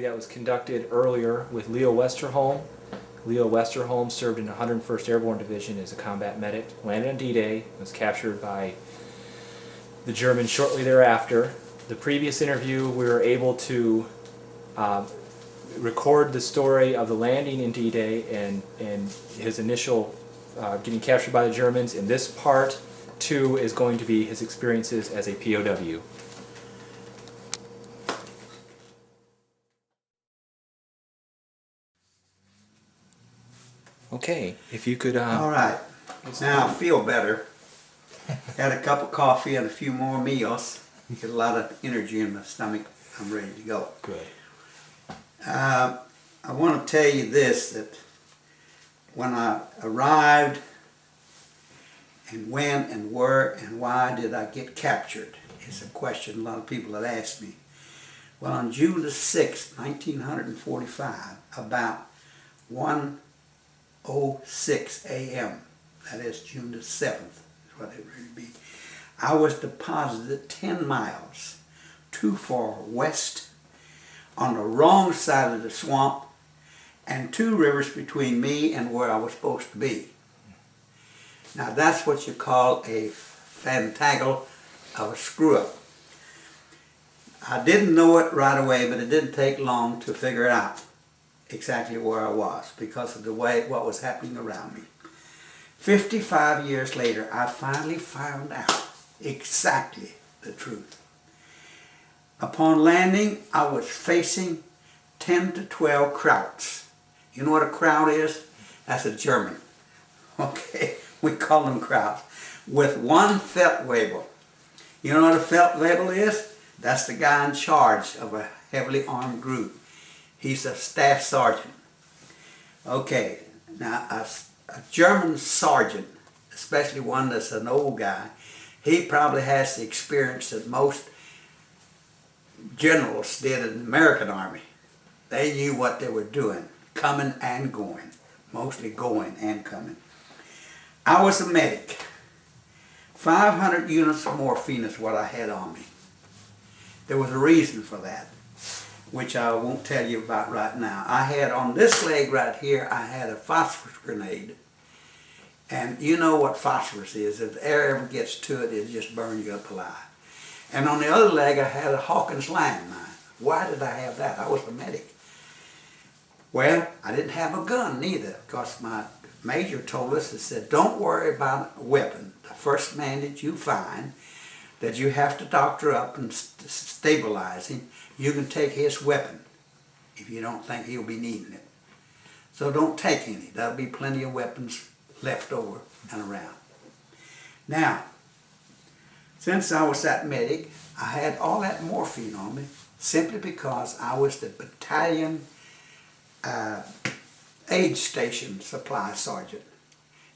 That was conducted earlier with Leo Westerholm. Leo Westerholm served in the 101st Airborne Division as a combat medic, landed on D-Day, was captured by the Germans shortly thereafter. The previous interview, we were able to record the story of the landing in D-Day and his initial getting captured by the Germans. And this part 2 is going to be his experiences as a POW. Okay, if you could... All right, now I feel better. Had a cup of coffee and a few more meals. Get a lot of energy in my stomach. I'm ready to go. Good. I want to tell you this, that when I arrived and when and where and why did I get captured is a question a lot of people have asked me. Well, on June the 6th, 1945, about 1:06 a.m., that is June the 7th, is what it would be, I was deposited 10 miles too far west on the wrong side of the swamp and 2 rivers between me and where I was supposed to be. Now that's what you call a fantagle of a screw-up. I didn't know it right away, but it didn't take long to figure out exactly where I was because of the way what was happening around me. 55 years later, I finally found out exactly the truth. Upon landing, I was facing 10 to 12 krauts. You know what a kraut is? That's a German. Okay, we call them krauts. With 1 Feldwebel. You know what a Feldwebel is? That's the guy in charge of a heavily armed group. He's a staff sergeant. Okay, now a German sergeant, especially one that's an old guy, he probably has the experience that most generals did in the American Army. They knew what they were doing, coming and going, mostly going and coming. I was a medic. 500 units of morphine is what I had on me. There was a reason for that, which I won't tell you about right now. I had on this leg right here, I had a phosphorus grenade. And you know what phosphorus is. If the air ever gets to it, it'll just burn you up alive. And on the other leg, I had a Hawkins landmine. Why did I have that? I was a medic. Well, I didn't have a gun neither, because my major told us, he said, don't worry about a weapon. The first man that you find that you have to doctor up and stabilize him, you can take his weapon if you don't think he'll be needing it. So don't take any. There'll be plenty of weapons left over and around. Now, since I was that medic, I had all that morphine on me simply because I was the battalion aid station supply sergeant.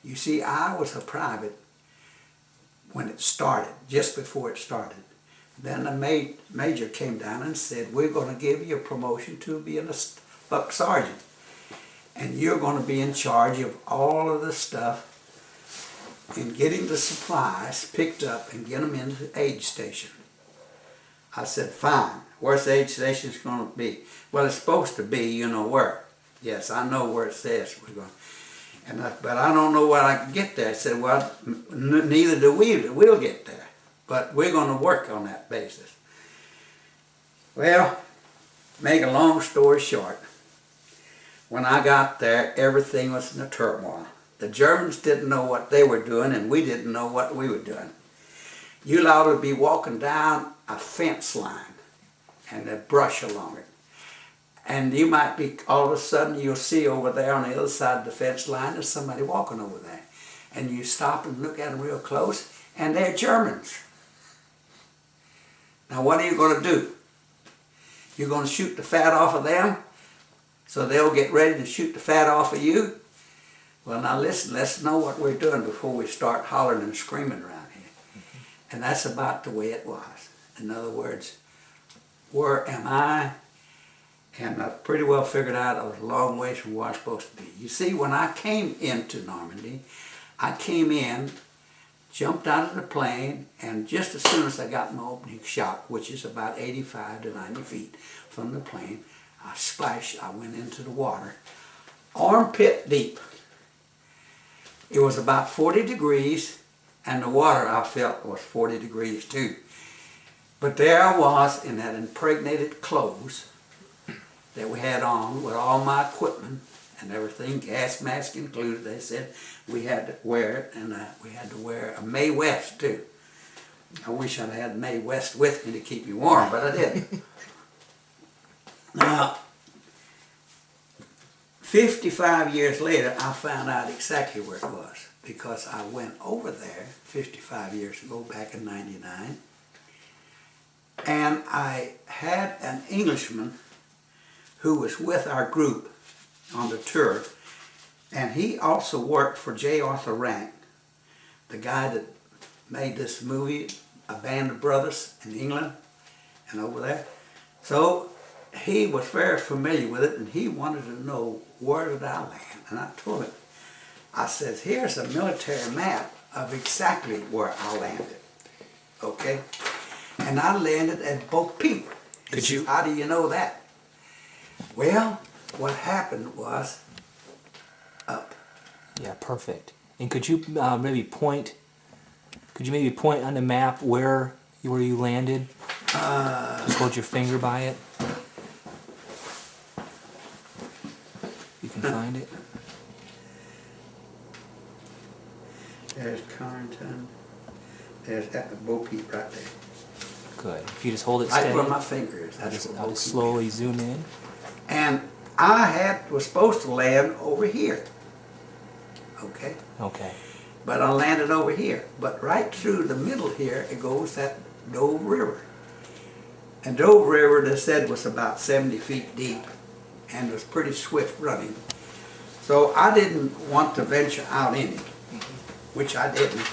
You see, I was a private when it started, just before it started. Then the major came down and said, we're going to give you a promotion to being a buck sergeant. And you're going to be in charge of all of the stuff and getting the supplies picked up and get them into the aid station. I said, fine. Where's the aid station going to be? Well, it's supposed to be, you know where. Yes, I know where it says we're going. But I don't know where I can get there. I said, well, neither do we. We'll get there. But we're going to work on that basis. Well, make a long story short, when I got there, everything was in a turmoil. The Germans didn't know what they were doing, and we didn't know what we were doing. You'll ought to be walking down a fence line and the brush along it. And you might be, all of a sudden, you'll see over there on the other side of the fence line, there's somebody walking over there. And you stop and look at them real close, and they're Germans. Now what are you going to do? You're going to shoot the fat off of them, so they'll get ready to shoot the fat off of you? Well, now listen, let's know what we're doing before we start hollering and screaming around here. And that's about the way it was. In other words, where am I? And I pretty well figured out I was a long ways from where I was supposed to be. You see, when I came into Normandy, I came in, jumped out of the plane, and just as soon as I got my opening shot, which is about 85 to 90 feet from the plane, I splashed, I went into the water, armpit deep. It was about 40 degrees, and the water I felt was 40 degrees too. But there I was in that impregnated clothes that we had on with all my equipment and everything, gas mask included. They said we had to wear it, and we had to wear a Mae West too. I wish I'd had Mae West with me to keep me warm, but I didn't. Now, 55 years later, I found out exactly where it was, because I went over there 55 years ago, back in '99, and I had an Englishman who was with our group on the tour, and he also worked for J. Arthur Rank, the guy that made this movie, A Band of Brothers, in England and over there. So he was very familiar with it, and he wanted to know where did I land. And I told him, I said, here's a military map of exactly where I landed. Okay? And I landed at Bo Peep. Could you? How do you know that? Well, what happened was up. Yeah, perfect. And could you maybe point? Could you maybe point on the map where you landed? Just hold your finger by it. You can find it. There's Carrington. There's at the Bo Peep right there. Good. If you just hold it Right steady, where my finger is. I'll That's just, where I'll Bo just Peep slowly is. zoom in. And I was supposed to land over here. Okay? Okay. But I landed over here. But right through the middle here, it goes that Dove River. And Dove River, they said, was about 70 feet deep and was pretty swift running. So I didn't want to venture out in it, which I didn't.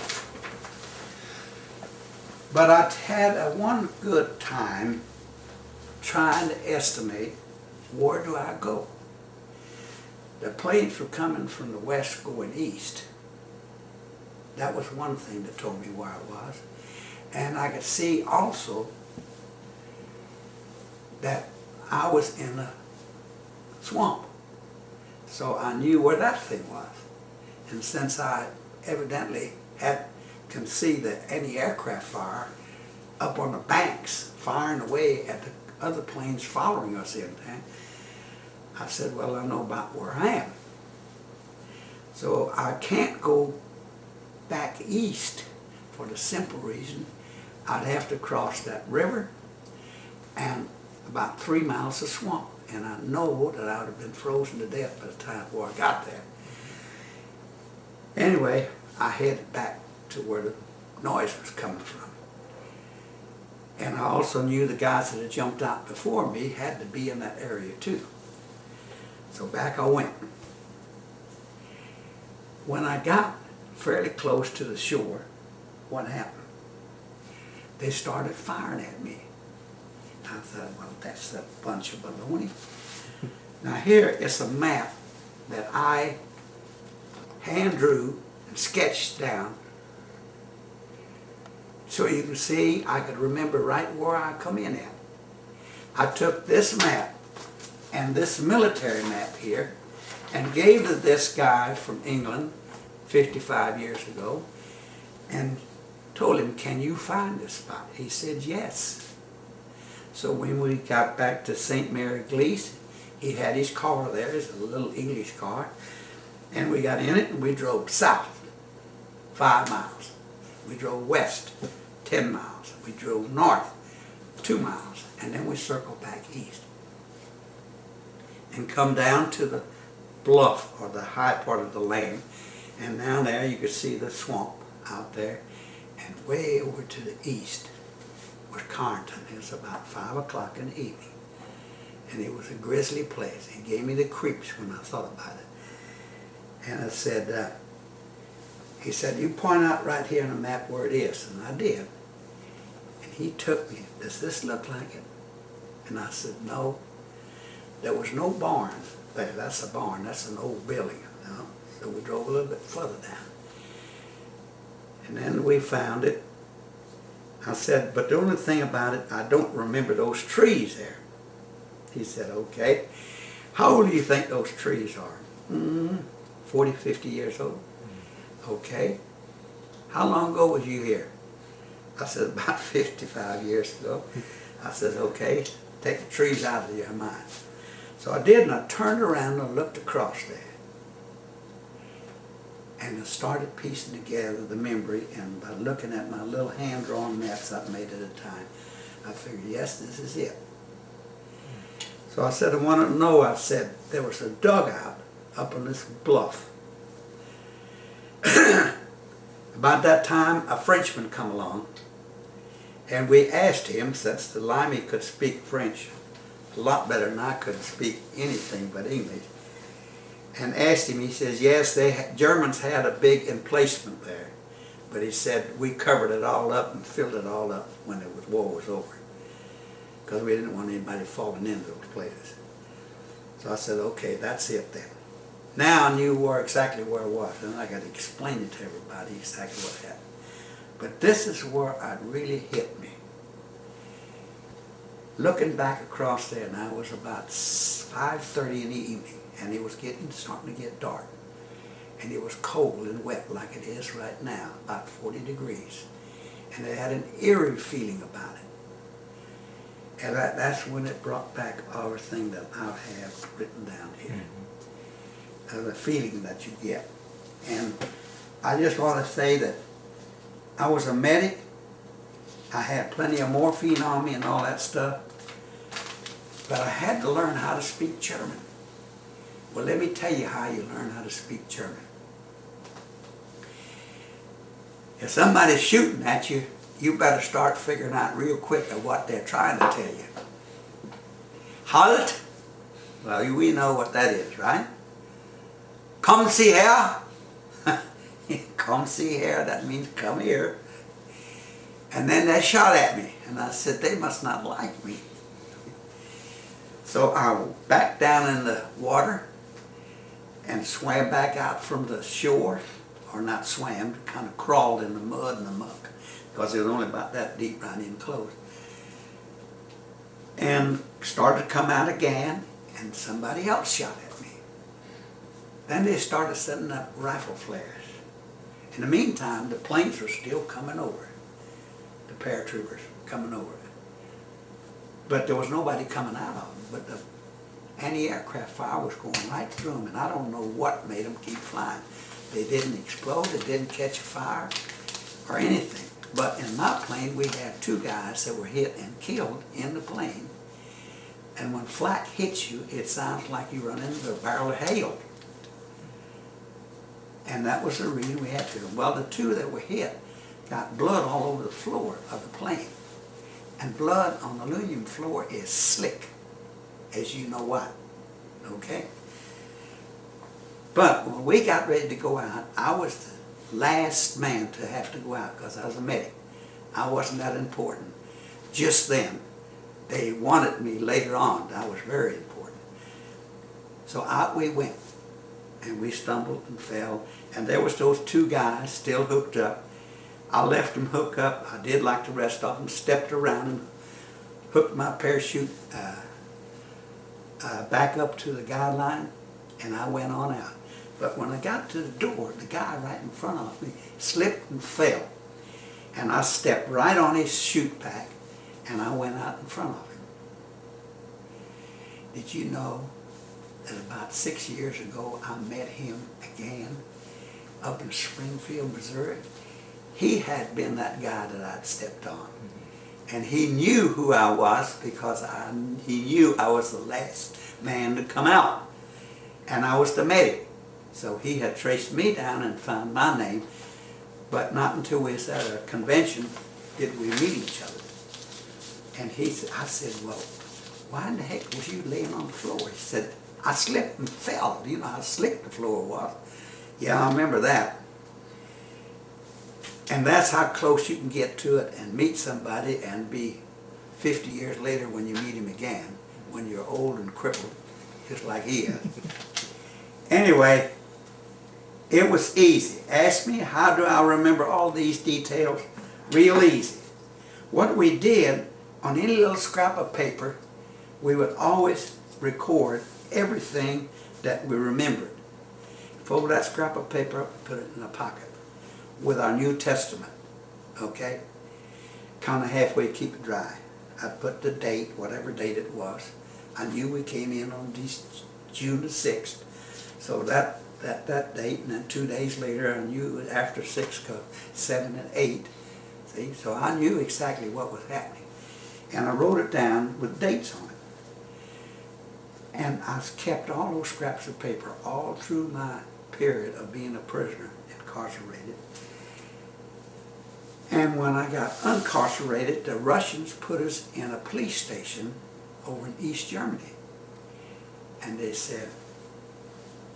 But I had one good time trying to estimate, where do I go? The planes were coming from the west going east. That was one thing that told me where I was. And I could see also that I was in a swamp. So I knew where that thing was. And since I evidently can see the anti-aircraft fire up on the banks, firing away at the other planes following us in there, I said, well, I know about where I am. So I can't go back east for the simple reason I'd have to cross that river and about 3 miles of swamp. And I know that I would have been frozen to death by the time before I got there. Anyway, I headed back to where the noise was coming from. And I also knew the guys that had jumped out before me had to be in that area too. So back I went. When I got fairly close to the shore, what happened? They started firing at me. I thought, well, that's a bunch of baloney. Now here is a map that I hand drew and sketched down, so you can see I could remember right where I come in at. I took this map and this military map here and gave to this guy from England 55 years ago and told him, can you find this spot? He said yes. So when we got back to St. Mary Glees, he had his car there, it's a little English car, and we got in it and we drove south 5 miles. We drove west 10 miles. We drove north 2 miles, and then we circled back east and come down to the bluff or the high part of the land. And down there you could see the swamp out there, and way over to the east was Carrington. It was about 5 o'clock in the evening, and it was a grisly place. It gave me the creeps when I thought about it. And I said, he said, you point out right here on the map where it is, and I did. And he took me, does this look like it? And I said, no. There was no barn there. That's a barn, that's an old building. No? So we drove a little bit further down. And then we found it. I said, but the only thing about it, I don't remember those trees there. He said, okay. How old do you think those trees are? 40, 50 years old. Okay. How long ago was you here? I said, about 55 years ago. I said, okay, take the trees out of your mind. So I did, and I turned around and looked across there. And I started piecing together the memory, and by looking at my little hand-drawn maps I made at a time, I figured, yes, this is it. So I said, I want to know, I said, there was a dugout up on this bluff. About that time, a Frenchman come along, and we asked him, since the Limey could speak French a lot better than I could speak anything but English, and asked him, he says, yes, Germans had a big emplacement there, but he said, we covered it all up and filled it all up when the war was over, because we didn't want anybody falling into those places. So I said, okay, that's it then. Now I knew exactly where I was, and I got to explain it to everybody exactly what happened. But this is where it really hit me. Looking back across there, now it was about 5:30 in the evening, and it was starting to get dark. And it was cold and wet like it is right now, about 40 degrees. And it had an eerie feeling about it. And that's when it brought back everything that I have written down here. The feeling that you get. And I just want to say that I was a medic. I had plenty of morphine on me and all that stuff. But I had to learn how to speak German. Well, let me tell you how you learn how to speak German. If somebody's shooting at you, you better start figuring out real quick of what they're trying to tell you. Halt! Well, we know what that is, right? Come see her. Come see her, that means come here. And then they shot at me, and I said, they must not like me. So I backed down in the water and swam back out from the shore, or not swam, kind of crawled in the mud and the muck, because it was only about that deep right in close. And started to come out again, and somebody else shot at me. Then they started setting up rifle flares. In the meantime, the planes were still coming over, the paratroopers coming over. But there was nobody coming out of them. But the anti-aircraft fire was going right through them, and I don't know what made them keep flying. They didn't explode, they didn't catch a fire, or anything. But in my plane, we had 2 guys that were hit and killed in the plane. And when flak hits you, it sounds like you run into a barrel of hail. And that was the reason we had to. Well, the 2 that were hit got blood all over the floor of the plane. And blood on the aluminum floor is slick, as you know what, okay? But when we got ready to go out, I was the last man to have to go out because I was a medic. I wasn't that important. Just then, they wanted me later on. I was very important. So out we went, and we stumbled and fell, and there was those 2 guys still hooked up. I left them hooked up. I did like the rest of them, stepped around and hooked my parachute back up to the guideline, and I went on out. But when I got to the door, the guy right in front of me slipped and fell. And I stepped right on his chute pack, and I went out in front of him. Did you know that about 6 years ago, I met him again up in Springfield, Missouri? He had been that guy that I'd stepped on. And he knew who I was because he knew I was the last man to come out. And I was the medic. So he had traced me down and found my name. But not until we was at a convention did we meet each other. And I said, well, why in the heck was you laying on the floor? He said, I slipped and fell. You know how slick the floor was. Yeah, I remember that. And that's how close you can get to it and meet somebody and be 50 years later when you meet him again, when you're old and crippled, just like he is. Anyway, it was easy. Ask me, how do I remember all these details? Real easy. What we did, on any little scrap of paper, we would always record everything that we remembered. Fold that scrap of paper up and put it in a pocket with our New Testament, okay? Kind of halfway, keep it dry. I'd put the date, whatever date it was. I knew we came in on June the 6th. So that date, and then 2 days later I knew after 6, 7 and 8. See, so I knew exactly what was happening. And I wrote it down with dates on it. And I kept all those scraps of paper all through my period of being a prisoner, incarcerated. And when I got incarcerated, the Russians put us in a police station over in East Germany. And they said,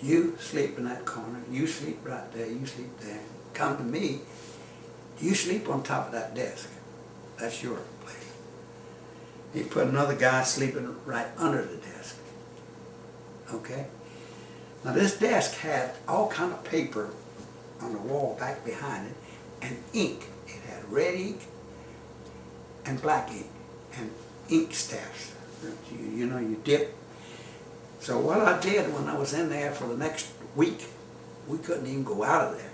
you sleep in that corner, you sleep right there, you sleep there. Come to me, you sleep on top of that desk. That's your place. He put another guy sleeping right under the desk. Okay? Now this desk had all kind of paper on the wall back behind it, and ink. It had red ink and black ink and ink staffs. You know, you dip. So what I did when I was in there for the next week, we couldn't even go out of there.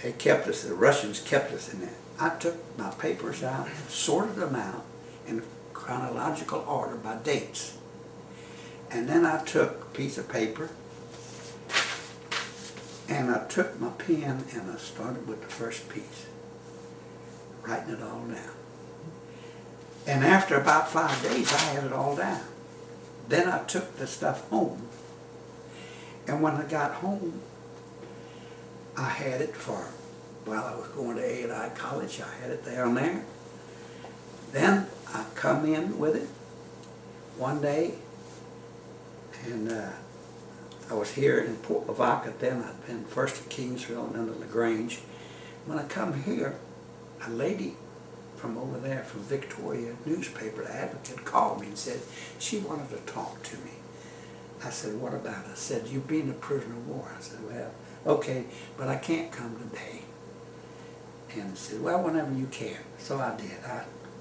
They kept us, the Russians kept us in there. I took my papers out and sorted them out in chronological order by dates. And then I took a piece of paper and I took my pen and I started with the first piece, writing it all down. And after about 5 days, I had it all down. Then I took the stuff home. And when I got home, I had it for, while I was going to A&I College, I had it down there. Then I come in with it one day, and I was here in Port Lavaca then. I'd been first to Kingsville and then to LaGrange. When I come here, a lady from over there, from Victoria newspaper, the Advocate, called me and said she wanted to talk to me. I said, what about it? I said, you've been a prisoner of war. I said, well, okay, but I can't come today. And said, well, whenever you can. So I did.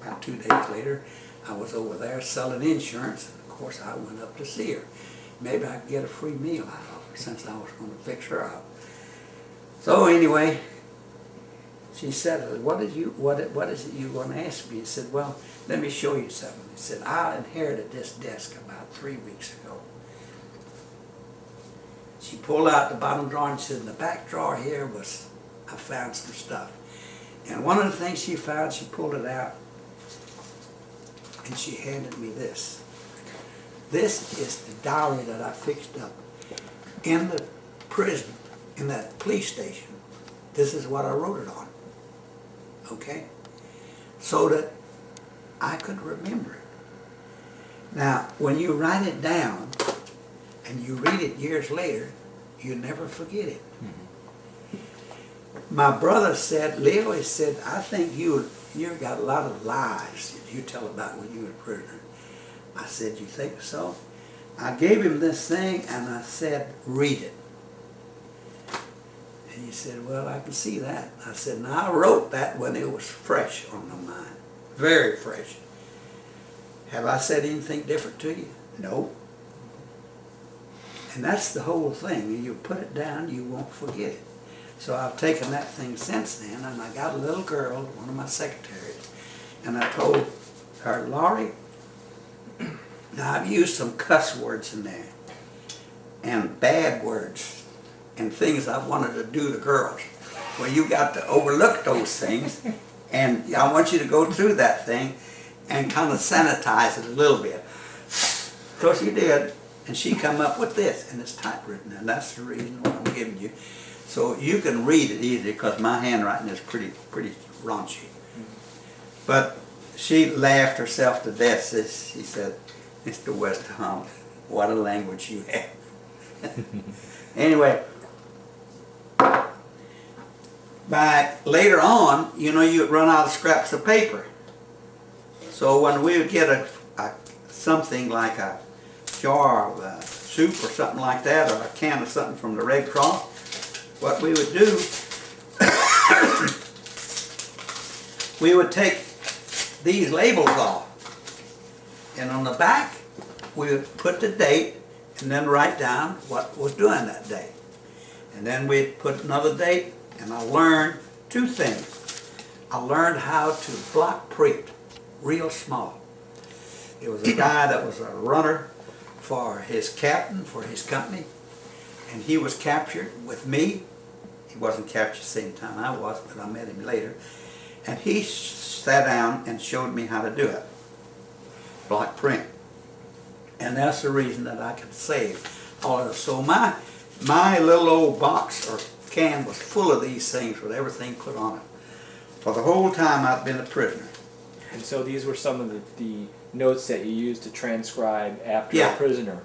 About 2 days later, I was over there selling insurance, and of course I went up to see her. Maybe I could get a free meal out of her since I was going to fix her up. So anyway, she said, what is it you want to ask me? I said, well, let me show you something. He said, I inherited this desk about 3 weeks ago. She pulled out the bottom drawer and said, in the back drawer here I found some stuff. And one of the things she found, she pulled it out and she handed me this. This is the diary that I fixed up in the prison, in that police station. This is what I wrote it on. Okay? So that I could remember it. Now, when you write it down and you read it years later, you never forget it. Mm-hmm. My brother said, Leo, he said, I think you got a lot of lies that you tell about when you were a prisoner. I said, you think so? I gave him this thing and I said, read it. And he said, well, I can see that. I said, now I wrote that when it was fresh on my mind. Very fresh. Have I said anything different to you? No. And that's the whole thing. You put it down, you won't forget it. So I've taken that thing since then, and I got a little girl, one of my secretaries, and I told her, Laurie, now I've used some cuss words in there, and bad words, and things I wanted to do to girls. Well, you got to overlook those things, and I want you to go through that thing and kind of sanitize it a little bit. So she did, and she come up with this, and it's typewritten, and that's the reason what I'm giving you. So you can read it easy, because my handwriting is pretty raunchy. But she laughed herself to death. She said, Mr. Westerholm, what a language you have. Anyway, later on, you know, you'd run out of scraps of paper. So when we would get something like a jar of soup or something like that, or a can of something from the Red Cross, what we would do, we would take these labels off And on the back, we would put the date and then write down what was doing that day. And then we'd put another date, and I learned two things. I learned how to block print real small. It was a guy that was a runner for his captain, for his company, and he was captured with me. He wasn't captured the same time I was, but I met him later. And he sat down and showed me how to do it, block print. And that's the reason that I could save all of it. So my little old box or can was full of these things with everything put on it. For the whole time I've been a prisoner. And so these were some of the notes that you used to transcribe after Yeah. a prisoner.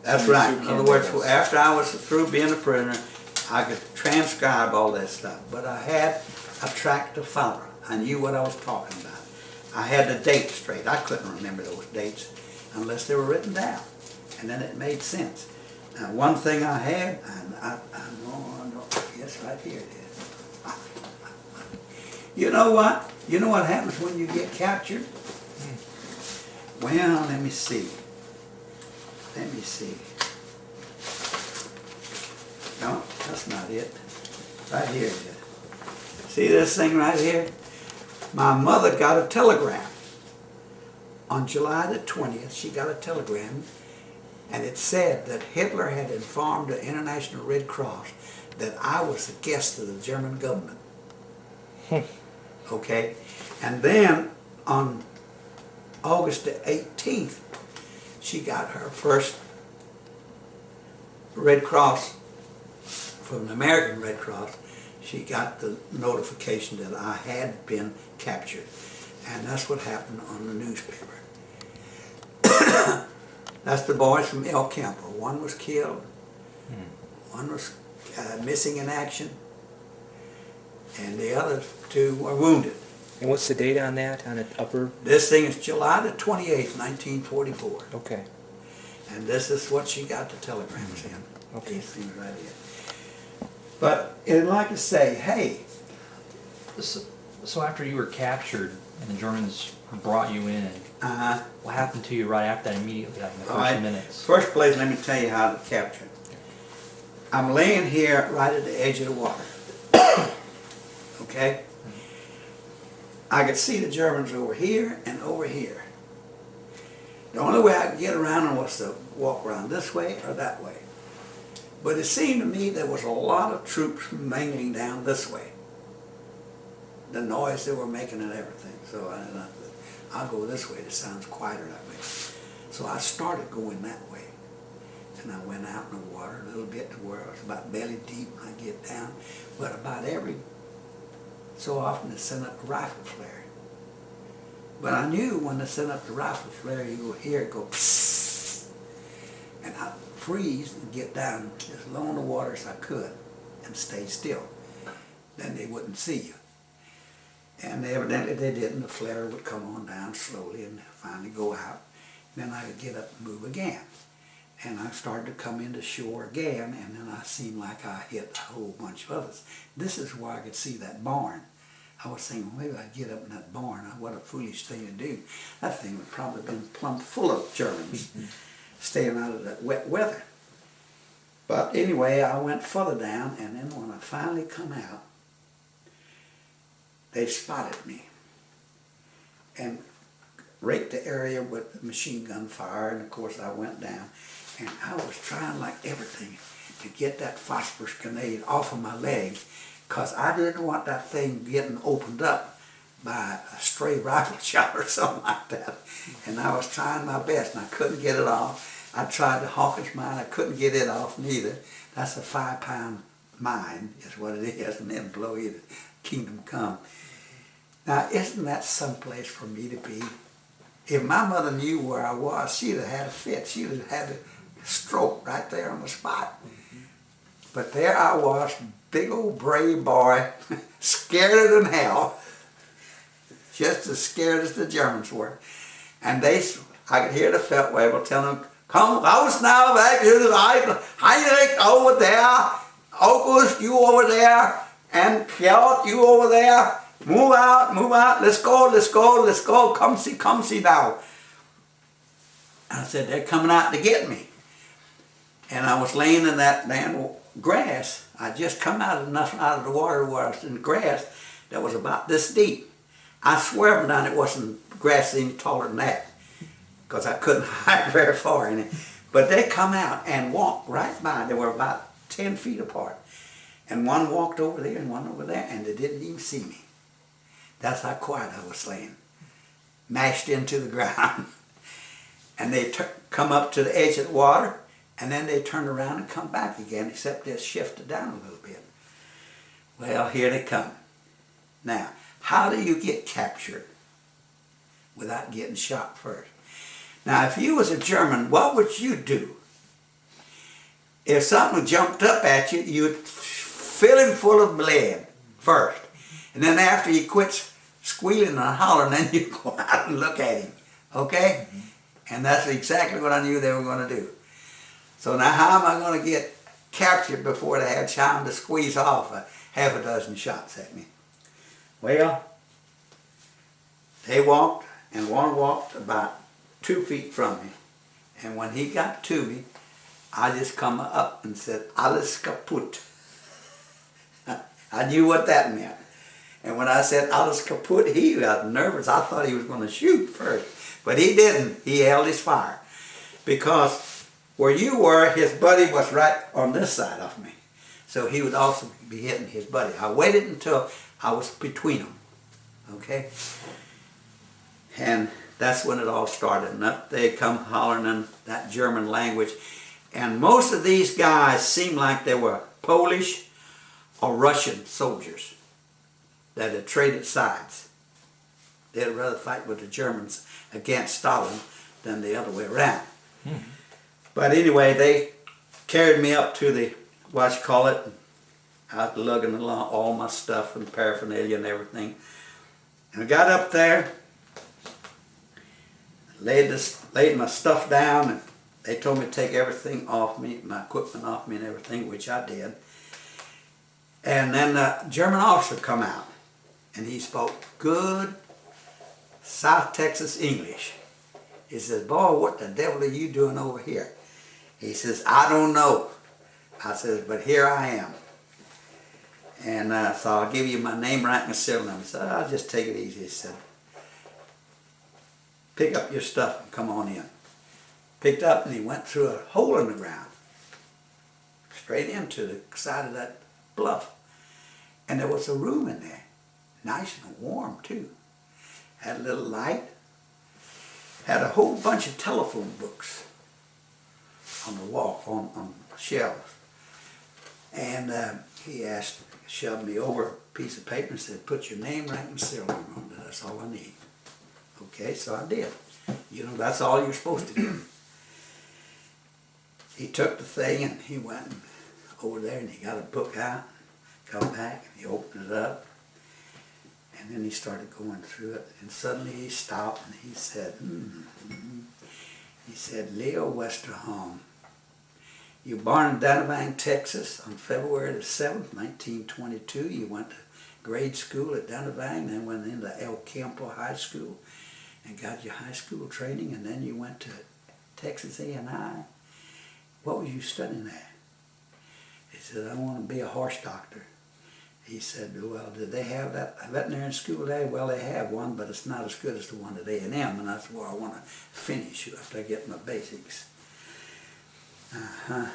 That's Some of right. the In Sukan other words, notes. after I was through being a prisoner, I could transcribe all that stuff. But I had a track to follow. I knew what I was talking about. I had the dates straight. I couldn't remember those dates unless they were written down. And then it made sense. Now, one thing I had, and I know, yes, right here it is. You know what? You know what happens when you get captured? Well, let me see. Let me see. No, that's not it. Right here it is. See this thing right here? My mother got a telegram. On July the 20th, she got a telegram, and it said that Hitler had informed the International Red Cross that I was a guest of the German government. Okay? And then on August the 18th, she got her first Red Cross from the American Red Cross. She got the notification that I had been captured. And that's what happened on the newspaper. That's the boys from El Campo. One was killed. One was missing in action. And the other two were wounded. And what's the date on that, on the upper? This thing is July the 28th, 1944. Okay. And this is what she got the telegrams in. Okay. These things right here. But it'd like to say, hey, So after you were captured and the Germans brought you in, what happened to you right after that immediately, like in the first all right, minutes? first place, let me tell you how to capture it. I'm laying here right at the edge of the water. Okay? I could see the Germans over here and over here. The only way I could get around them was to walk around this way or that way. But it seemed to me there was a lot of troops mingling down this way. The noise they were making and everything. So I'll go this way. It sounds quieter that way. So I started going that way. And I went out in the water a little bit to where I was about belly deep when I get down. But about every so often they sent up a rifle flare. But I knew when they sent up the rifle flare, you go hear it go psst, and I'd freeze and get down as low in the water as I could and stay still. Then they wouldn't see you. And evidently they didn't. The flare would come on down slowly and finally go out. Then I would get up and move again. And I started to come into shore again, and then I seemed like I hit a whole bunch of others. This is where I could see that barn. I was thinking, well, maybe I'd get up in that barn. What a foolish thing to do. That thing would probably have been plumb full of Germans staying out of that wet weather. But anyway, I went further down, and then when I finally come out, they spotted me and raked the area with machine gun fire, and of course I went down. And I was trying like everything to get that phosphorus grenade off of my leg, because I didn't want that thing getting opened up by a stray rifle shot or something like that. And I was trying my best, and I couldn't get it off. I tried the Hawkins mine, I couldn't get it off neither. That's a 5-pound mine is what it is, and then blow you to kingdom come. Now, isn't that someplace for me to be? If my mother knew where I was, she'd have had a fit. She'd have had a stroke right there on the spot. But there I was, big old brave boy, scared than hell, just as scared as the Germans were. And I could hear the Feldwebel telling them, "Come raus now, back to the right, Heinrich over there, August, you over there, and Piotr, you over there. Move out, let's go, come see now." I said, they're coming out to get me. And I was laying in that damn grass. I just come out of the water where I was in the grass that was about this deep. I swear up and down it wasn't grass any taller than that, because I couldn't hide very far in it. But they come out and walked right by. They were about 10 feet apart. And one walked over there and one over there, and they didn't even see me. That's how quiet I was laying, mashed into the ground. And they come up to the edge of the water, and then they turn around and come back again, except they shifted down a little bit. Well, here they come. Now, how do you get captured without getting shot first? Now, if you was a German, what would you do? If something jumped up at you, you'd fill him full of blood first. And then after he quits squealing and hollering, then you go out and look at him. Okay? Mm-hmm. And that's exactly what I knew they were going to do. So now how am I going to get captured before they had time to squeeze off half a dozen shots at me? Well, they walked, and one walked about 2 feet from me. And when he got to me, I just come up and said, "Alles kaputt." I knew what that meant. And when I said "Alles kaputt," he got nervous. I thought he was going to shoot first. But he didn't. He held his fire. Because where you were, his buddy was right on this side of me. So he would also be hitting his buddy. I waited until I was between them. Okay? And that's when it all started. And up they come hollering in that German language. And most of these guys seemed like they were Polish or Russian soldiers that had traded sides. They'd rather fight with the Germans against Stalin than the other way around. Mm-hmm. But anyway, they carried me up to the, out lugging along all my stuff and paraphernalia and everything. And I got up there, laid my stuff down, and they told me to take everything off me, my equipment off me and everything, which I did. And then the German officer come out, and he spoke good South Texas English. He says, "Boy, what the devil are you doing over here?" He says, "I don't know." I says, "But here I am. And so I'll give you my name, rank, and serial number." He said, "I'll just take it easy." He said, "Pick up your stuff and come on in." Picked up, and he went through a hole in the ground, straight into the side of that bluff. And there was a room in there, nice and warm too. Had a little light, had a whole bunch of telephone books on the wall, on shelves. And he shoved me over a piece of paper and said, "Put your name, rank, and serial number on it. That's all I need." Okay, so I did. You know, that's all you're supposed to do. He took the thing and he went over there and he got a book out, come back, and he opened it up. And then he started going through it, and suddenly he stopped and he said, He said, "Leo Westerholm, you were born in Danvang, Texas on February the 7th, 1922. You went to grade school at Danvang, then went into El Campo High School and got your high school training, and then you went to Texas A&I. What was you studying there?" He said, "I want to be a horse doctor." He said, "Well, did they have that veterinarian school there?" "Well, they have one, but it's not as good as the one at A&M, and that's where I want to finish after I get my basics." And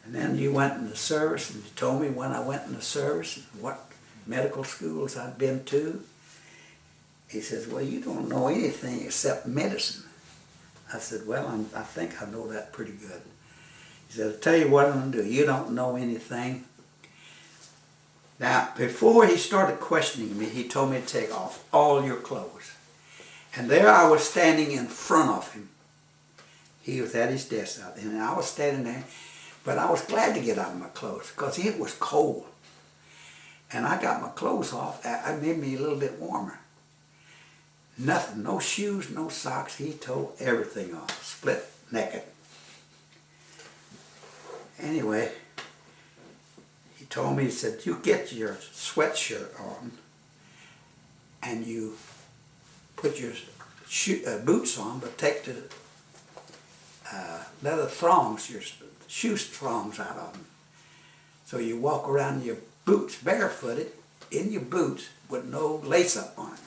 then you went in the service, and you told me when I went in the service and what medical schools I'd been to. He says, "Well, you don't know anything except medicine." I said, "Well, I think I know that pretty good." He said, "I'll tell you what I'm going to do. You don't know anything." Now, before he started questioning me, he told me to take off all your clothes. And there I was standing in front of him. He was at his desk out there, and I was standing there, but I was glad to get out of my clothes because it was cold. And I got my clothes off. It made me a little bit warmer. Nothing, no shoes, no socks. He told everything off, split naked. Anyway, he told me, he said, "You get your sweatshirt on and you put your boots on, but take the leather thongs, your shoe thongs out of them. So you walk around in your boots, barefooted, in your boots, with no lace up on it.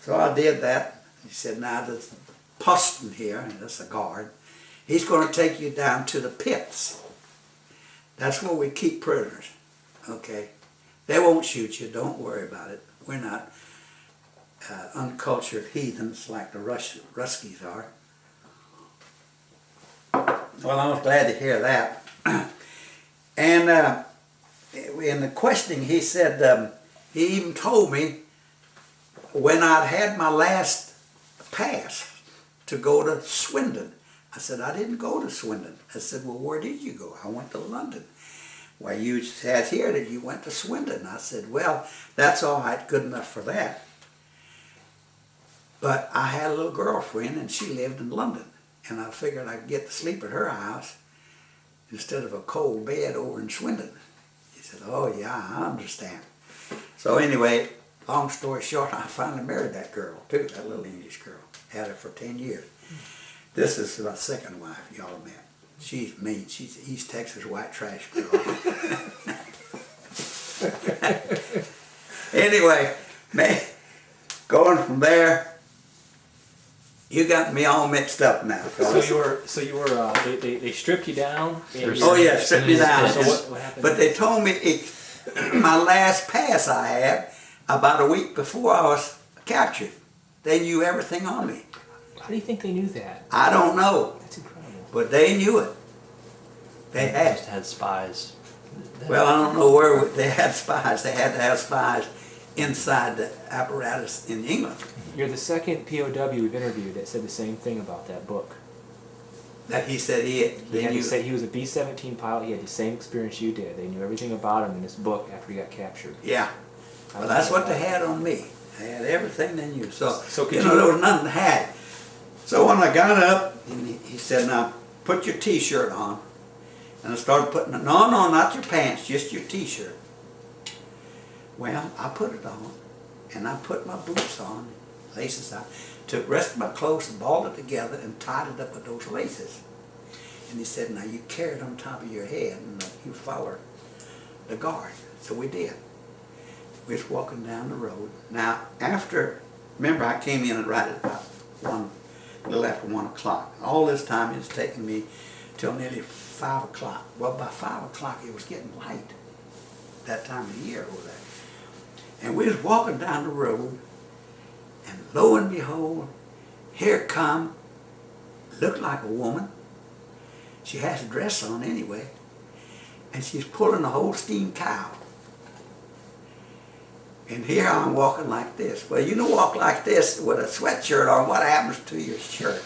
So I did that. He said, now this Poston here, and that's a guard, he's going to take you down to the pits. That's where we keep prisoners, okay? They won't shoot you, don't worry about it. We're not uncultured heathens like the Ruskies are. Well, I was glad to hear that. And in the questioning, he said, he even told me when I'd had my last pass to go to Swindon. I said, I didn't go to Swindon. I said, well, where did you go? I went to London. Well, you said here that you went to Swindon. I said, well, that's all right, good enough for that. But I had a little girlfriend and she lived in London. And I figured I'd get to sleep at her house instead of a cold bed over in Swindon. He said, oh yeah, I understand. So anyway, long story short, I finally married that girl too, that little English girl. Had her for 10 years. This is my second wife, y'all met. She's mean. She's an East Texas white trash girl. Anyway, man, going from there, you got me all mixed up now. So you were. They stripped you down. Oh yeah, stripped me down. So what happened? But they told me my last pass I had about a week before I was captured. They knew everything on me. How do you think they knew that? I don't know. That's incredible. But they knew it. They had spies. Well, I don't know where they had spies. They had to have spies inside the apparatus in England. You're the second POW we've interviewed that said the same thing about that book. That he said He said he was a B-17 pilot. He had the same experience you did. They knew everything about him in this book after he got captured. Yeah. Well, that's what they had on me. They had everything they knew. So could there was nothing to hide. So when I got up, he said, now put your T-shirt on. And I started putting it, no, not your pants, just your T-shirt. Well, I put it on, and I put my boots on, laces out, took the rest of my clothes and balled it together and tied it up with those laces. And he said, now you carry it on top of your head and you follow the guard. So we did. We was walking down the road. Now, remember I came in right at about a little after 1 o'clock. All this time it's taken me till nearly 5 o'clock. Well, by 5 o'clock it was getting light that time of the year over there. And we was walking down the road, and lo and behold, here come, looked like a woman. She has a dress on anyway, and she's pulling a Holstein cow. And here I'm walking like this. Well, you don't walk like this with a sweatshirt on. What happens to your shirt?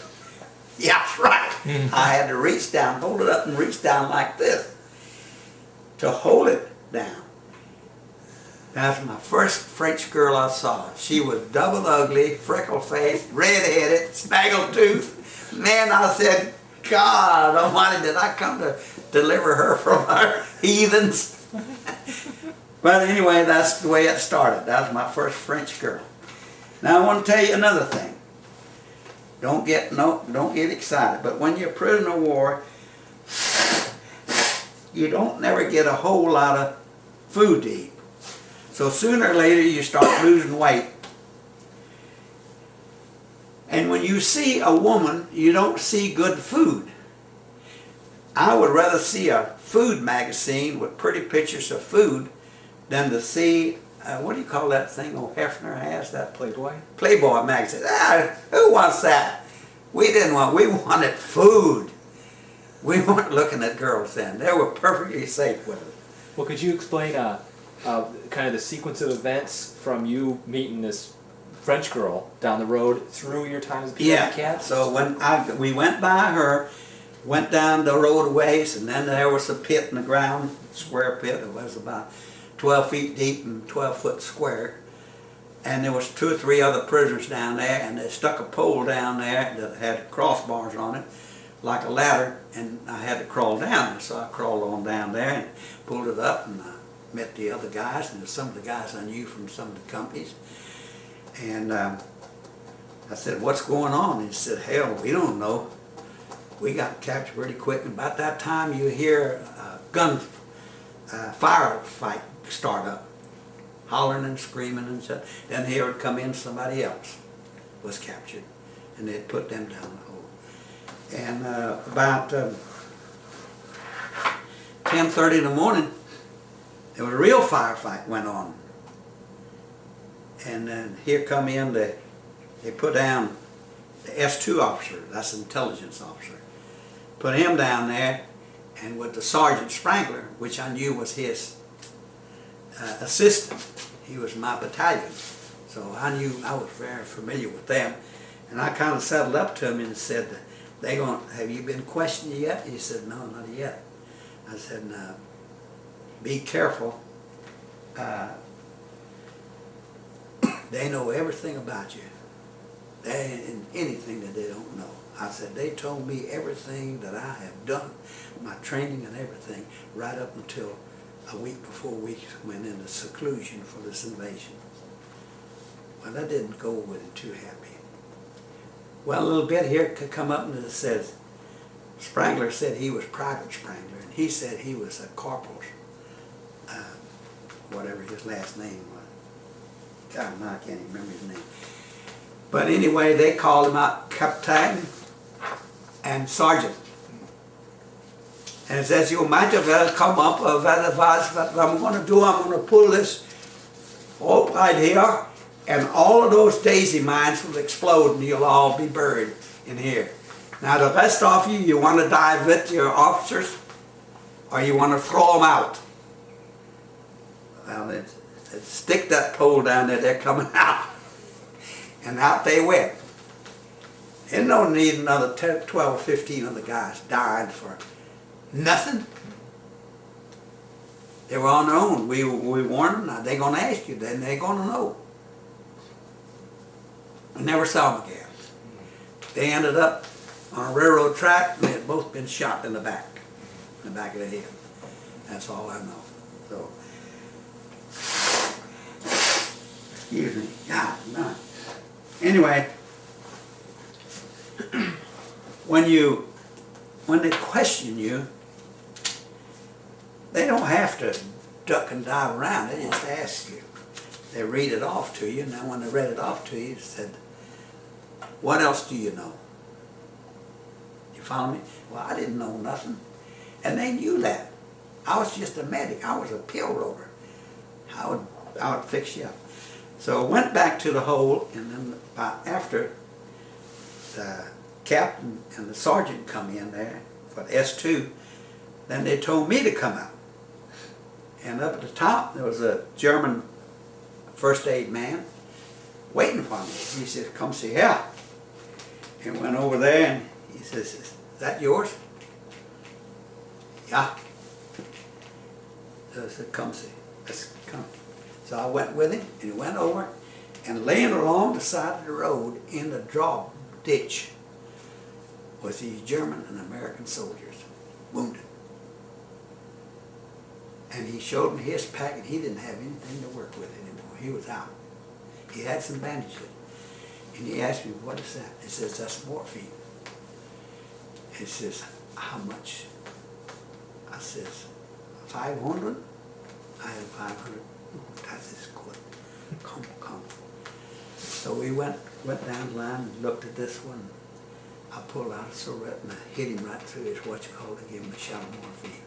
Yeah, that's right. I had to reach down, hold it up and reach down like this to hold it down. That's my first French girl I saw. She was double ugly, freckle-faced, red-headed, snaggle-toothed. Man, I said, God almighty, did I come to deliver her from our heathens? But anyway, that's the way it started. That was my first French girl. Now I want to tell you another thing. Don't get excited. But when you're a prisoner of war, you don't never get a whole lot of food to eat. So sooner or later you start losing weight. And when you see a woman, you don't see good food. I would rather see a food magazine with pretty pictures of food than to see, what do you call that thing old Hefner has? That Playboy? Playboy magazine. Who wants that? We wanted food. We weren't looking at girls then. They were perfectly safe with us. Well, could you explain kind of the sequence of events from you meeting this French girl down the road through your time as a POW cat? So when we went by her, went down the road a ways, and then there was a pit in the ground, square pit. It was about 12 feet deep and 12 foot square. And there was 2 or 3 other prisoners down there, and they stuck a pole down there that had crossbars on it, like a ladder, and I had to crawl down. So I crawled on down there and pulled it up, and I met the other guys, and some of the guys I knew from some of the companies. And I said, what's going on? And he said, hell, we don't know. we got captured pretty quick. And about that time you hear a gun firefight start up, hollering and screaming and stuff. Then here would come in somebody else was captured, and they'd put them down the hole. And about 10:30 in the morning, there was a real firefight went on. And then here come in they put down the S2 officer, that's the intelligence officer. Put him down there, and with the Sergeant Sprangler, which I knew was his assistant. He was my battalion. So I knew, I was very familiar with them. And I kind of settled up to him and said, have you been questioned yet? He said, no, not yet. I said, no, be careful. They know everything about you. There ain't anything that they don't know. I said, they told me everything that I have done, my training and everything, right up until a week before we went into seclusion for this invasion. Well, I didn't go with it too happy. Well, a little bit here could come up and it says, Sprangler said he was Private Sprangler, and he said he was a corporal, whatever his last name was. God, no, I can't even remember his name. But anyway, they called him out Captain and Sergeant. And it says, you might have come up with advice, what I'm going to do, I'm going to pull this rope right here, and all of those daisy mines will explode and you'll all be buried in here. Now the rest of you, you want to dive with your officers, or you want to throw them out? Well, stick that pole down there, they're coming out. And out they went. There's no need another 10, 12, 15 of the guys dying for nothing. They were on their own. We warned them. Now they're going to ask you, then they're going to know. We never saw them again. They ended up on a railroad track, and they had both been shot in the back of the head. That's all I know. So, excuse me. God, no. Anyway, when they question you, they don't have to duck and dive around. They just ask you. They read it off to you, and then when they read it off to you, they said, what else do you know? You follow me? Well, I didn't know nothing. And they knew that. I was just a medic. I was a pill roller. I would fix you up. So I went back to the hole, and then about after the captain and the sergeant come in there for S2, then they told me to come out. And up at the top, there was a German first aid man waiting for me. He said, come see here. And went over there, and he says, is that yours? Yeah. So I said, come see. Let's come. So I went with him, and he went over, and laying along the side of the road in the draw ditch was these German and American soldiers, wounded. And he showed me his pack, and he didn't have anything to work with anymore. He was out. He had some bandages. And he asked me, what is that? He says, that's morphine. He says, how much? I says, 500? I had 500. That's his good. Come. So we went down the line and looked at this one. I pulled out a cigarette and I hit him right through his to give him a shot of morphine.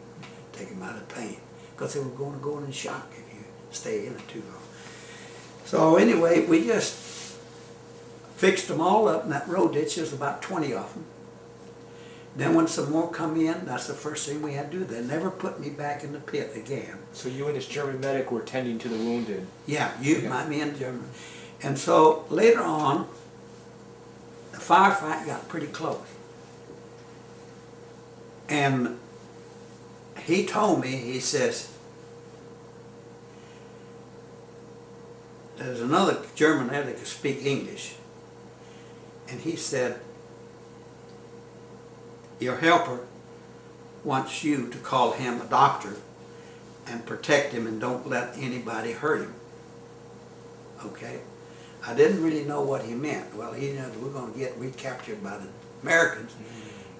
Take him out of pain. Because they were going to go in shock if you stay in it too long. So anyway, we just fixed them all up in that road ditch. There's about 20 of them. Then when some more come in, that's the first thing we had to do. They never put me back in the pit again. So you and this German medic were tending to the wounded? Yeah, me and German. And so later on, the firefight got pretty close. And he told me, he says, there's another German there that could speak English. And he said, your helper wants you to call him a doctor and protect him and don't let anybody hurt him. Okay? I didn't really know what he meant. Well, he knew we're going to get recaptured by the Americans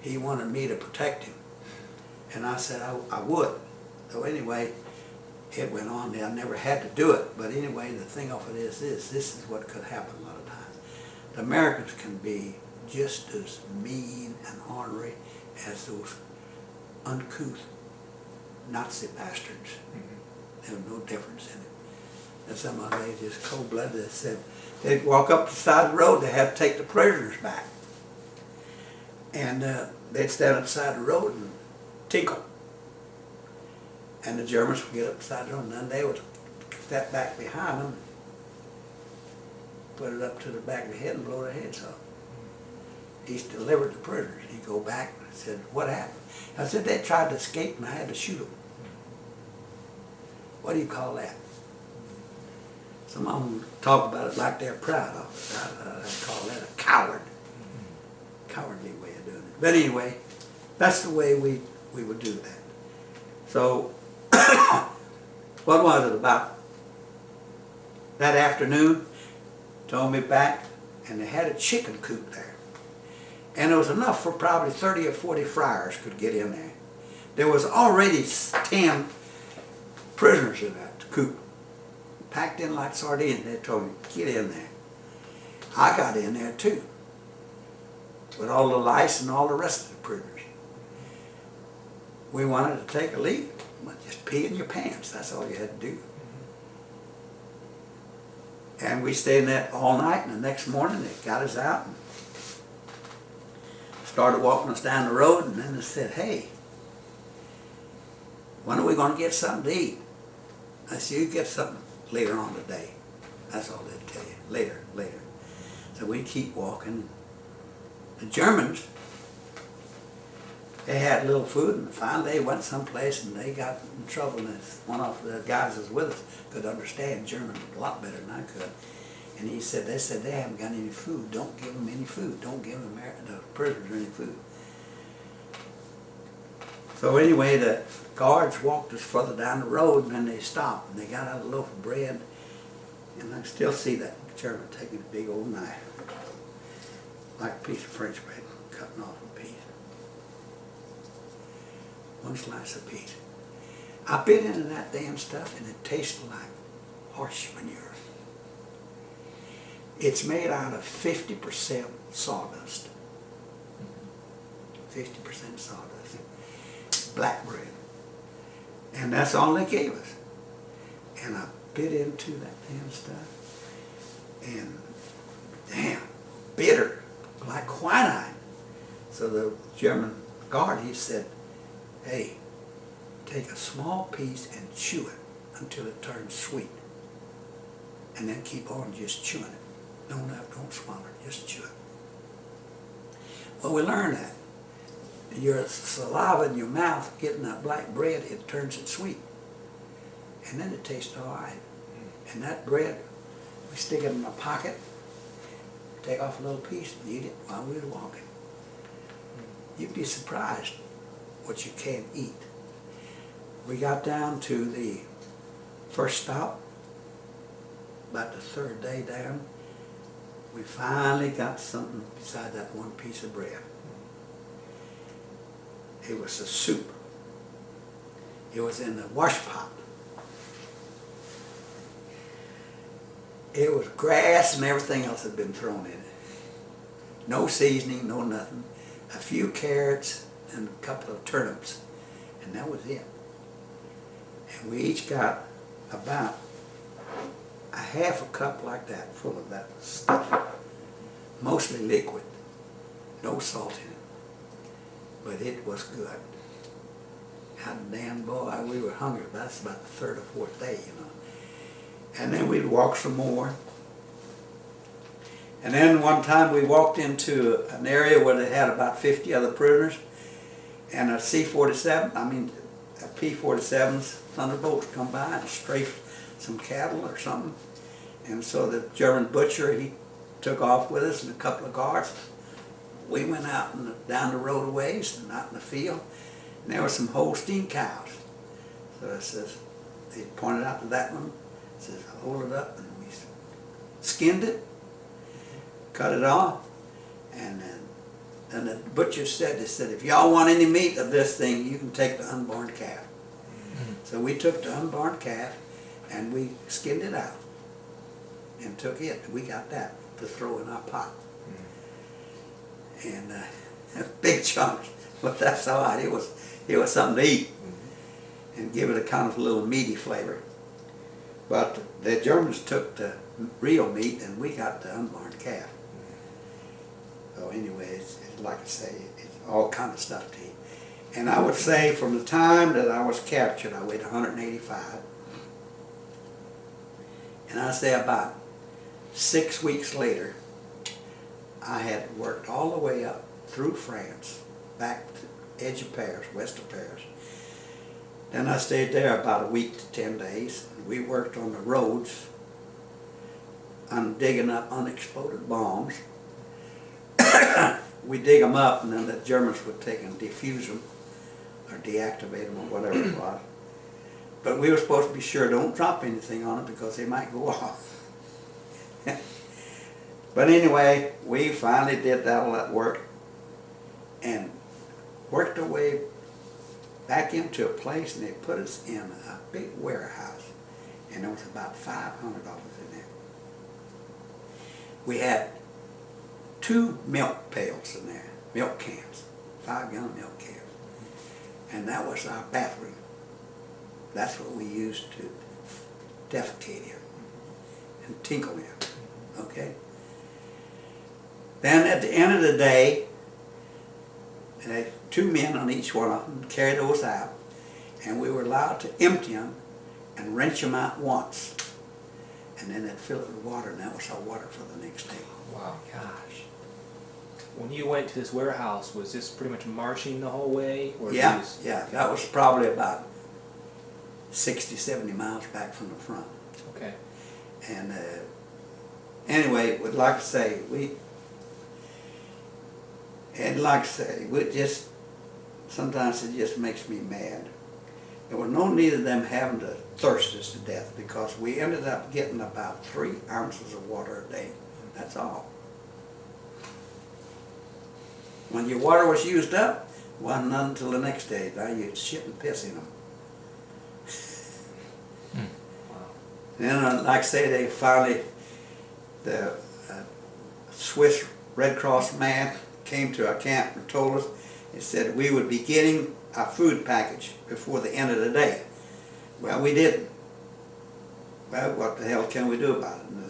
he wanted me to protect him. And I said I would. So anyway, it went on there. I never had to do it. But anyway, the thing of it is this is what could happen a lot of times. The Americans can be just as mean and ornery as those uncouth Nazi bastards. There was no difference in it. And some of them, they just cold-blooded. They said they'd walk up the side of the road, they had to take the prisoners back. And they'd stand up the side of the road and tinkle. And the Germans would get up the side of the road, and then they would step back behind them, put it up to the back of the head and blow their heads off. He's delivered the prisoners. He'd go back and said, what happened? I said, they tried to escape and I had to shoot them. What do you call that? Some of them talk about it like they're proud of it. I call that a coward. Cowardly way of doing it. But anyway, that's the way we would do that. So, what was it about that afternoon? Told me back, and they had a chicken coop there. And it was enough for probably 30 or 40 friars could get in there. There was already 10 prisoners in that coop, packed in like sardines. They told me, get in there. I got in there too, with all the lice and all the rest of the prisoners. We wanted to take a leak, well, just pee in your pants. That's all you had to do. And we stayed in that all night, and the next morning they got us out and started walking us down the road, and then they said, hey, when are we going to get something to eat? I said, you get something later on today. That's all they'd tell you. Later, later. So we keep walking. The Germans, they had little food, and finally they went someplace and they got in trouble. And one of the guys that was with us could understand German a lot better than I could. And he said, they haven't got any food. Don't give them any food. Don't give them the prisoners any food. So anyway, the guards walked us further down the road, and then they stopped, and they got out a loaf of bread. And I can still see that German taking a big old knife, like a piece of French bread, cutting off a piece. One slice a piece. I bit into that damn stuff, and it tasted like horse manure. It's made out of 50% sawdust. 50% sawdust. Black bread. And that's all they gave us. And I bit into that damn stuff. And damn, bitter, like quinine. So the German guard, he said, hey, take a small piece and chew it until it turns sweet. And then keep on just chewing it. Don't swallow it, just chew it. Well, we learned that. Your saliva in your mouth getting that black bread, it turns it sweet. And then it tastes all right. And that bread, we stick it in my pocket, take off a little piece and eat it while we were walking. You'd be surprised what you can't eat. We got down to the first stop, about the third day down. We finally got something beside that one piece of bread. It was a soup. It was in the wash pot. It was grass and everything else had been thrown in it. No seasoning, no nothing. A few carrots and a couple of turnips. And that was it. And we each got about a half a cup like that full of that stuff. Mostly liquid. No salt in it. But it was good. God damn, boy, we were hungry. That's about the third or fourth day, you know. And then we'd walk some more. And then one time we walked into an area where they had about 50 other prisoners. And a C-47, a P-47's Thunderbolts come by and strafed some cattle or something. And so the German butcher, he took off with us and a couple of guards. We went out down the road a ways and out in the field, and there were some Holstein cows. So it says, they pointed out to that one, says, hold it up, and we skinned it, cut it off, and then And the butcher said, they said, if y'all want any meat of this thing, you can take the unborn calf. So we took the unborn calf and we skinned it out and took it. We got that to throw in our pot. And big chunks, but that's all right. It was something to eat and give it a kind of a little meaty flavor. But the Germans took the real meat and we got the unborn calf. So anyway, it's like I say, it's all kind of stuff to eat. And I would say from the time that I was captured, I weighed 185. And I say about 6 weeks later, I had worked all the way up through France, back to edge of Paris, west of Paris. Then I stayed there about a week to 10 days. We worked on the roads, on digging up unexploded bombs. We dig them up and then the Germans would take and defuse them or deactivate them or whatever it was. But we were supposed to be sure don't drop anything on it because they might go off. But anyway, we finally did all that work and worked our way back into a place, and they put us in a big warehouse, and there was about 500 of us in there. We had 2 milk pails in there, milk cans, 5-gallon milk cans. And that was our bathroom. That's what we used to defecate in and tinkle in, okay? Then at the end of the day, 2 men on each one of them carried those out, and we were allowed to empty them and wrench them out once. And then they'd fill it with water, and that was our water for the next day. Wow, gosh. When you went to this warehouse, was this pretty much marching the whole way? Or Yeah, that was probably about 60, 70 miles back from the front. Okay. And anyway, like I say, we just, sometimes it just makes me mad. There was no need of them having to thirst us to death because we ended up getting about 3 ounces of water a day. That's all. When your water was used up, it wasn't none until the next day. Now you'd shit and piss in them. Wow. Then, like I say, they finally, the Swiss Red Cross man came to our camp and told us, he said we would be getting our food package before the end of the day. Well, we didn't. Well, what the hell can we do about it? And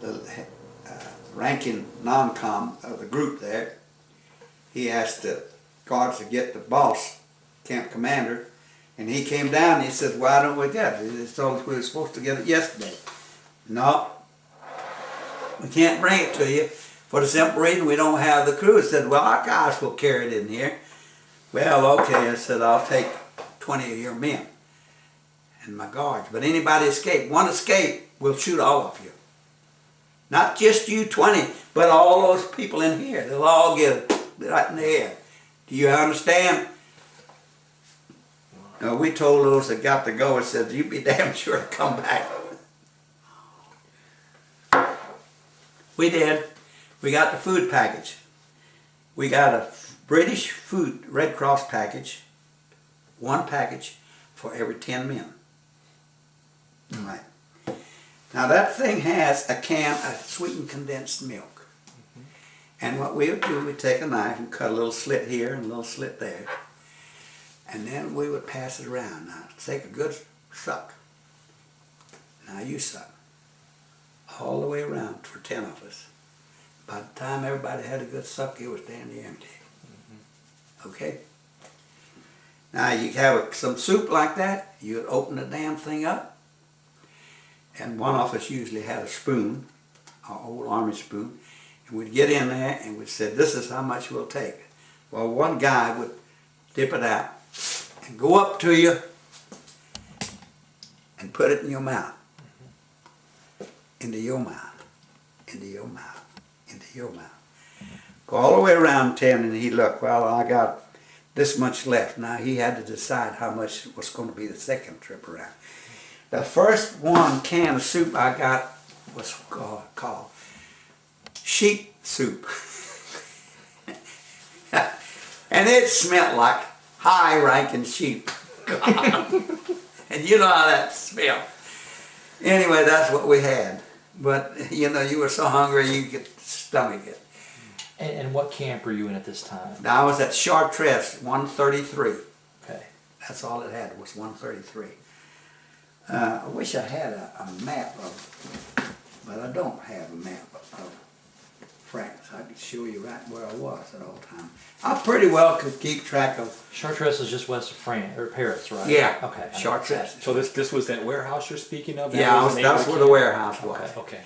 the ranking non-com of the group there, he asked the guards to get the boss, camp commander, and he came down and he said, why don't we get it? He told us we were supposed to get it yesterday. No, we can't bring it to you for the simple reason we don't have the crew. He said, well, our guys will carry it in here. Well, okay, I said, I'll take 20 of your men and my guards. But anybody escape, one escape, we'll shoot all of you. Not just you 20, but all those people in here. They'll all get right in the head. Do you understand? We told those that got to go, I said, you be damn sure to come back. We did. We got the food package. We got a British food Red Cross package, 1 package for every 10 men. Right. Now that thing has a can of sweetened condensed milk. And what we would do, we'd take a knife and cut a little slit here and a little slit there. And then we would pass it around. Now take a good suck. Now you suck. All the way around for 10 of us. By the time everybody had a good suck, it was damn near empty. Okay? Now you have some soup like that, you would open the damn thing up, and one of us usually had a spoon, an old army spoon, and we'd get in there and we'd say, this is how much we'll take. Well, one guy would dip it out and go up to you and put it in your mouth. Into your mouth, into your mouth, into your mouth. Go all the way around 10 and he looked, well, I got this much left. Now he had to decide how much was going to be the second trip around. The first can of soup I got was called sheep soup. And it smelled like high-ranking sheep. And you know how that smells. Anyway, that's what we had. But, you know, you were so hungry you could stomach it. And what camp were you in at this time? I was at Chartres, 133. Okay. That's all it had, was 133. I wish I had a map of, but I don't have a map of France. I could show you right where I was at all time. I pretty well could keep track of. Chartres is just west of France, or Paris, right? Yeah, Okay. Chartres. So this was that warehouse you're speaking of? Yeah, that's where the warehouse was. Okay. Okay.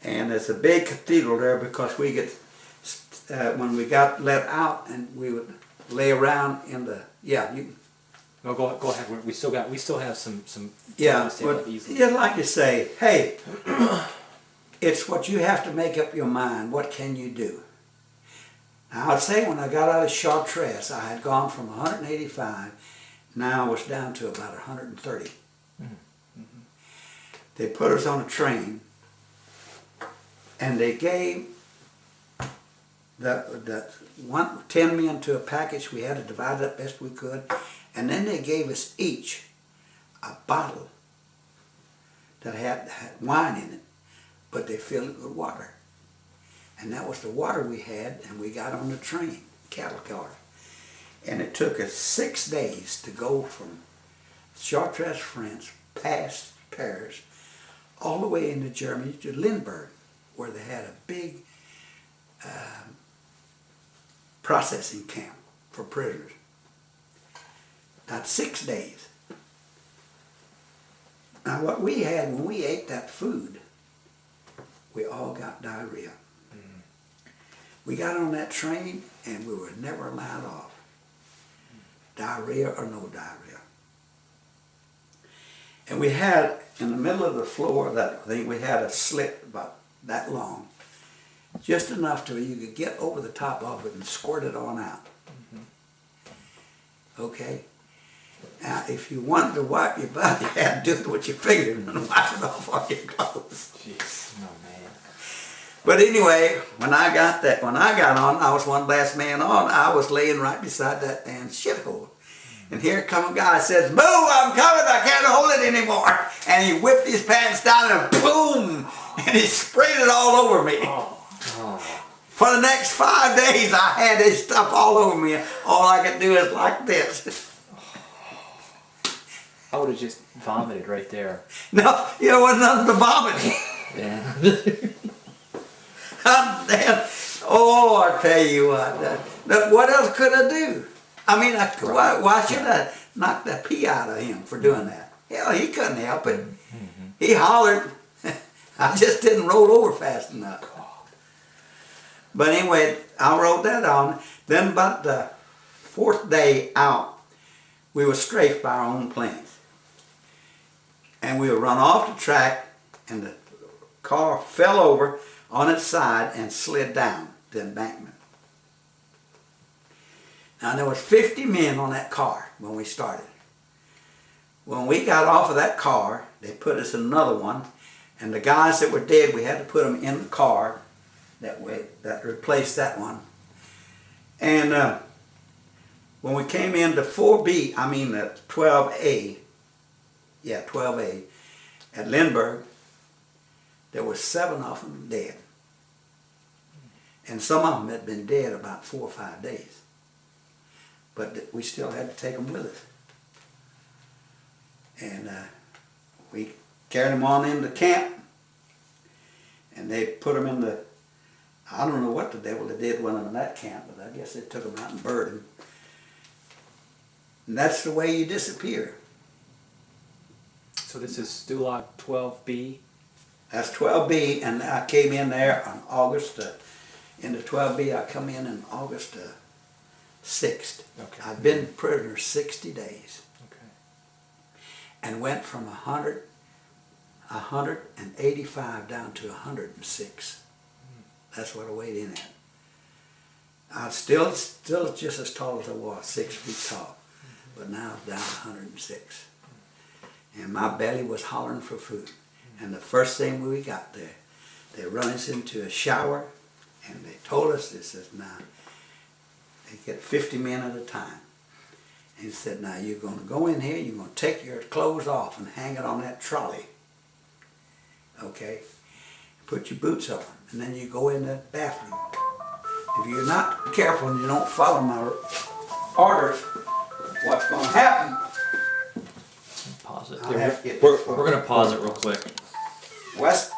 And there's a big cathedral there because we get, when we got let out and we would lay around in the, No, go ahead. We still have some. yeah, to stand but up easily. you'd like to say, hey, it's what you have to make up your mind. What can you do? Now, I'd say when I got out of Chartres, I had gone from 185, now I was down to about 130. Mm-hmm. They put us on a train, and they gave the 10 men to a package. We had to divide it up best we could, and then they gave us each a bottle that had wine in it, but they filled it with water. And that was the water we had, and we got on the train, cattle car. And it took us 6 days to go from Chartres, France, past Paris, all the way into Germany to Lindbergh, where they had a big processing camp for prisoners. That's 6 days. Now what we had when we ate that food, we all got diarrhea. We got on that train and we were never allowed off. Diarrhea or no diarrhea. And we had, in the middle of the floor of that thing, we had a slit about that long, just enough to where you could get over the top of it and squirt it on out. Okay? Now, if you wanted to wipe your butt, you had to do it with your finger and wipe it off on your clothes. Jeez. Oh, man. But anyway, when I got on, I was one last man on. I was laying right beside that damn shithole. And here come a guy that says, "Boo, I'm coming, I can't hold it anymore." And he whipped his pants down and boom, and he sprayed it all over me. For the next 5 days, I had this stuff all over me. All I could do is like this. I would have just vomited right there. No, there wasn't nothing to vomit. Yeah. Damn. Oh, I tell you what. What else could I do? I mean, why should I knock the pee out of him for doing that? Hell, he couldn't help it. He hollered. I just didn't roll over fast enough. But anyway, I wrote that on. Then about the 4th day out, we were strafed by our own planes. And we were run off the track, and the car fell over on its side and slid down the embankment. Now there was 50 men on that car when we started. When we got off of that car, they put us in another one, and the guys that were dead, we had to put them in the car that replaced that one. And when we came into 4B, I mean 12A, 12A, at Lindbergh, there were 7 of them dead. And some of them had been dead about 4 or 5 days. But we still had to take them with us. And we carried them on into camp. And they put them in the, I don't know what the devil they did with them in that camp, but I guess they took them out and buried them. And that's the way you disappear. So this is Stalag 12B? That's 12B, and I came in there on August, into 12B, I come in August 6th. Okay. I've been prisoner 60 days. Okay. And went from 185 down to 106. That's what I weighed in at. I'm still just as tall as I was, 6 feet tall. But now I'm down to 106. And my belly was hollering for food. And the first thing we got there, they run us into a shower, and they told us, they says, now, They get 50 men at a time. And he said, now you're going to go in here, you're going to take your clothes off and hang it on that trolley. Okay? Put your boots on, and then you go in that bathroom. If you're not careful and you don't follow my orders, what's going to happen? Pause it. I'll have to get We're this going to pause it real quick. West